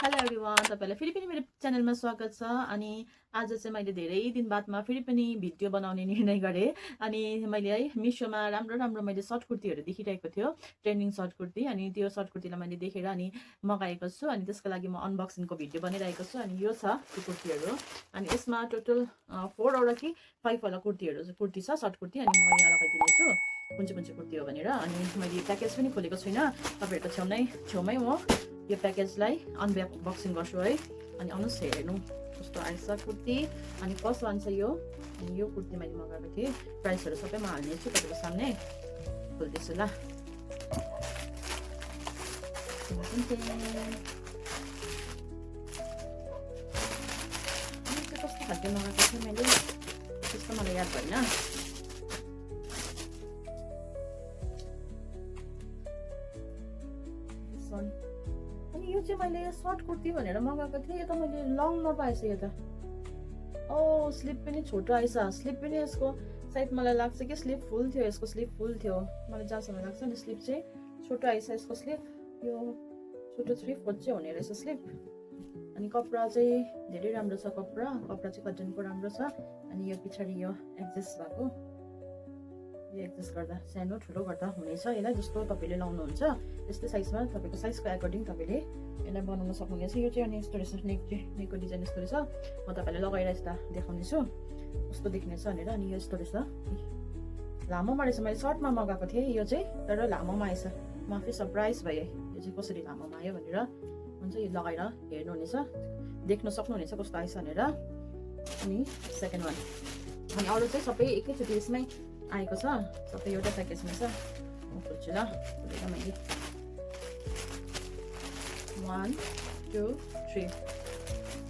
Hello everyone, तपाईँलाई फेरि पनि मेरो च्यानलमा स्वागत छ। अनि आज चाहिँ मैले धेरै दिन बादमा फेरि पनि भिडियो बनाउने निर्णय गरेँ। अनि मैले है मिसोमा राम्रो राम्रो मैले सर्ट कुर्तीहरू देखिरहेको थियो, ट्रेन्डिङ सर्ट कुर्ती। अनि त्यो सर्ट कुर्तीलाई मैले देखेर अनि मगाएको छु। अनि त्यसको लागि म अनबक्सिङको भिडियो बनाइरहेको छु। अनि यो छ त्यो कुर्तीहरू। अनि यसमा टोटल 4 वटा कि 5 वटा कुर्ती छ, सर्ट कुर्ती। अनि म यहाँ लगाइदिनेछु कुन चाहिँ कुर्ती हो भनेर। अनि मैले प्याकेज पनि खोलेको छुइनँ, तपाईँहरूको छेउमै म यो प्याकेजलाई अनबक्सिङ गर्छु है। अनि आउनुहोस् हेर्नु कस्तो आएछ कुर्ती। अनि फर्स्ट वान चाहिँ यो। अनि यो कुर्ती मैले मगाएको थिएँ, प्राइसहरू सबै म हाल्नेछु तपाईँको सामने। खोल्दैछु ल। कस्तो खालको मगाएको थिएँ मैले, त्यस्तो मलाई याद भएन। अनि यो चाहिँ मैले सर्ट कुर्ती भनेर मगाएको थिएँ, यो त मैले लङमा पाएछ। यो त स्लिप पनि छोटो आएछ। स्लिप पनि यसको सायद मलाई लाग्छ कि स्लिप फुल थियो, यसको स्लिप फुल थियो मलाई जहाँसम्म लाग्छ। अनि स्लिप चाहिँ छोटो आएछ यसको स्लिप, यो छोटो 3/4 चाहिँ हुने रहेछ स्लिप। अनि कपडा चाहिँ धेरै राम्रो छ, कपडा चाहिँ कटनको राम्रो छ। अनि यो पछाडि यो एडजस्ट भएको, यो एडजस्ट गर्दा सानो ठुलो गर्दा हुनेछ यसलाई, जस्तो तपाईँले लाउनुहुन्छ त्यस्तै साइजमा तपाईँको साइजको एकोर्डिङ तपाईँले यसलाई बनाउन सक्नुहुनेछ। यो चाहिँ अनि यस्तो रहेछ, नेकको डिजाइन यस्तो रहेछ। म तपाईँलाई लगाएर यस्ता देखाउनेछु कस्तो देख्नेछ भनेर। अनि यो यस्तो रहेछ, लामोमा रहेछ। मैले सर्टमा मगाएको थिएँ यो चाहिँ, तर लामोमा आएछ। म आफै सरप्राइज भएँ यो चाहिँ कसरी लामोमा आयो भनेर। हुन्छ यो लगाएर हेर्नुहुनेछ, देख्न सक्नुहुनेछ कस्तो आएछ भनेर। अनि सेकेन्ड वान, अनि अरू चाहिँ सबै एकैचोटि यसमै आएको छ, सबै एउटा प्याकेजमा छ। म खोल्छु ल, खोलेर मैले 1 2 3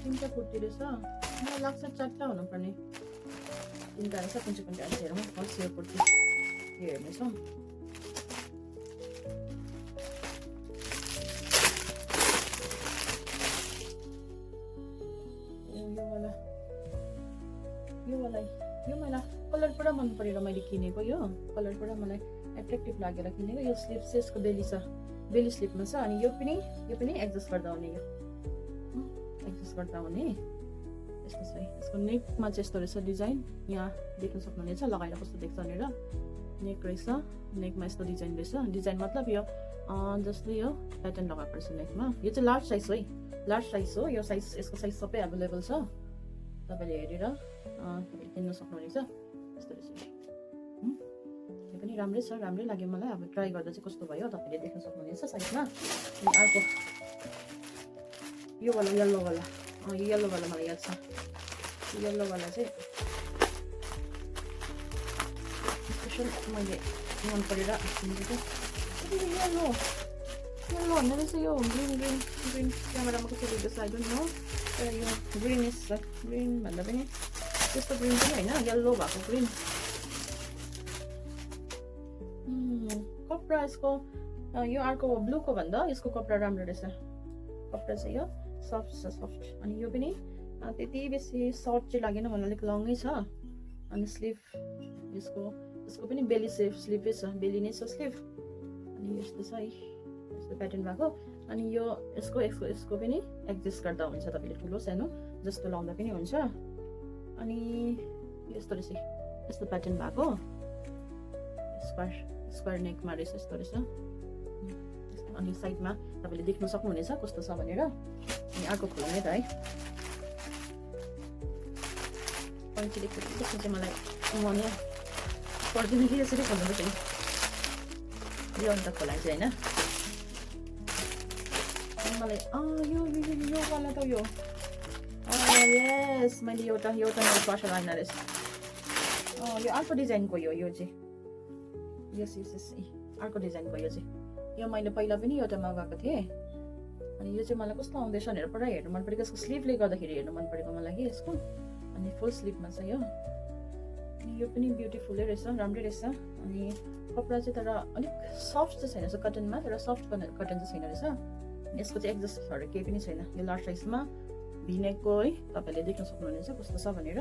तिनवटा कुर्ती रहेछ। मलाई लाग्छ 4टा हुनुपर्ने, 3टा रहेछ। कुन चाहिँ आएछ हेरौँ। फर्स्ट यो कुर्ती यो हेर्नेछौँ। यो मलाई कलर पुरा मन परेर मैले किनेको। यो कलर पुरा मलाई एट्र्याक्टिभ लागेर किनेको। यो स्लिप चाहिँ यसको बेली छ, बेली स्लिपमा छ। अनि यो पनि एडजस्ट गर्दा हुने, यो एडजस्ट गर्दा हुने यस्तो छ। यसको नेकमा चाहिँ यस्तो रहेछ डिजाइन, यहाँ देख्न सक्नुहुनेछ लगाएर कस्तो देख्छ भनेर। नेक रहेछ, नेकमा यस्तो डिजाइन रहेछ। डिजाइन मतलब यो जस्तै यो प्याटर्न लगाएको रहेछ नेकमा। यो चाहिँ लार्ज साइज है, लार्ज साइज हो यो साइज। यसको साइज सबै एभाइलेबल छ, तपाईँले हेरेर तपाईँले किन्न सक्नुहुनेछ। यस्तो रहेछ, यो पनि राम्रै छ, राम्रै लाग्यो मलाई। अब ट्राई गर्दा चाहिँ कस्तो भयो तपाईँले देख्न सक्नुहुनेछ साइजमा। अनि अर्को यो वाला येल्लो वाला, यो येल्लो वाला मलाई याद छ। येल्लो वाला चाहिँ स्पेसल मैले मन परेर किनेको थिएँ। येल्लो भन्ने रहेछ यो। ग्रिन क्यामेरामा कसरी देख्दैछ आई डोन्ट नो, तर यो ग्रिनिस छ। ग्रिन भन्दा पनि त्यस्तो ग्रिन पनि होइन, येल्लो भएको ग्रिन। कपडा यसको यो अर्को ब्लूको भन्दा यसको कपडा राम्रो रहेछ। कपडा चाहिँ यो सफ्ट छ, सफ्ट। अनि यो पनि त्यति बेसी सर्ट चाहिँ लागेन मलाई, अलिक लङै छ। अनि स्लिभ यसको पनि बेली स्लिभै छ, बेली नै छ स्लिभ। अनि यस्तो छ है, यस्तो प्याटर्न भएको। अनि यो यसको पनि एडजस्ट गर्दा हुन्छ, तपाईँले ठुलो सानो जस्तो लाउँदा पनि हुन्छ। अनि यस्तो रहेछ, यस्तो प्याटर्न भएको स्क्वायर नेकमा रहेछ, यस्तो रहेछ। अनि साइडमा तपाईँले देख्न सक्नुहुनेछ कस्तो छ भनेर। अनि अर्को खोल्ने त है, पैँची देख्नु चाहिँ मलाई मन पर्दैन कि यसरी खोल्नुपर्छ यो अन्त खोलाइ चाहिँ होइन। मलाई यो वाला त यो यस, मैले एउटा पर्सा लाइन रहेछ। यो अर्को डिजाइनको यो चाहिँ यस अर्को डिजाइनको यो चाहिँ। यो मैले पहिला पनि एउटा मगाएको थिएँ। अनि यो चाहिँ मलाई कस्तो आउँदैछ भनेर पुरा हेर्नु मन परेको। यसको स्लिभले गर्दाखेरि हेर्नु मन परेको मलाई कि यसको। अनि फुल स्लिभमा छ यो। अनि यो पनि ब्युटिफुलै रहेछ, राम्रै रहेछ। अनि कपडा चाहिँ तर अलिक सफ्ट चाहिँ छैन, कटनमा, तर सफ्ट कटन चाहिँ छैन रहेछ। यसको चाहिँ एडजस्टहरू केही पनि छैन। यो लार्ज साइजमा भिनेको है, तपाईँले देख्न सक्नुहुनेछ कस्तो छ भनेर।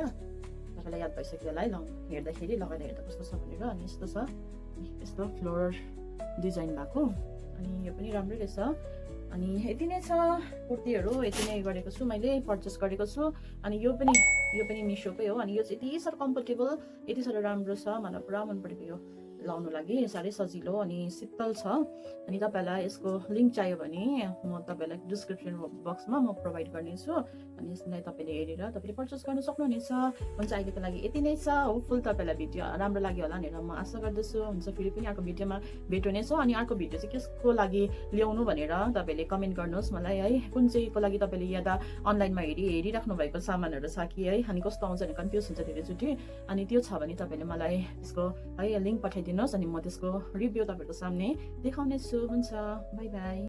तपाईँलाई याद भइसक्यो होला है, हेर्दाखेरि लगाएर हेर्दा कस्तो छ भनेर। अनि यस्तो छ, यस्तो फ्लोरल डिजाइन भएको। अनि यो पनि राम्रै रहेछ। अनि यति नै छ कुर्तीहरू, यति नै गरेको छु मैले पर्चेस गरेको छु। अनि यो पनि मिसोकै हो। अनि यो चाहिँ यति साह्रो कम्फर्टेबल, यति साह्रो राम्रो छ, मलाई पुरा मन परेको यो लाउनु लागि, साह्रै सजिलो अनि शीतल छ। अनि तपाईँहरूलाई यसको लिङ्क चाहियो भने म तपाईँलाई डिस्क्रिप्सन बक्समा म प्रोभाइड गर्नेछु। अनि यसलाई तपाईँले हेरेर तपाईँले पर्चेस गर्न सक्नुहुनेछ। हुन्छ, अहिलेको लागि यति नै छ। होपफुल तपाईँलाई भिडियो राम्रो लाग्यो होला भनेर म आशा गर्दछु। हुन्छ, फेरि पनि अर्को भिडियोमा भेट हुनेछ। अनि अर्को भिडियो चाहिँ कसको लागि ल्याउनु भनेर तपाईँले कमेन्ट गर्नुहोस् मलाई है। कुन चाहिँको लागि तपाईँले या त अनलाइनमा हेरिराख्नु भएको सामानहरू छ कि है, अनि कस्तो आउँछ भने कन्फ्युज हुन्छ धेरैचोटि। अनि त्यो छ भने तपाईँले मलाई त्यसको है लिङ्क पठाइदिनुहोस्, अनि म त्यसको रिभ्यू तपाईँहरूको सामने देखाउनेछु। हुन्छ, बाई बाई।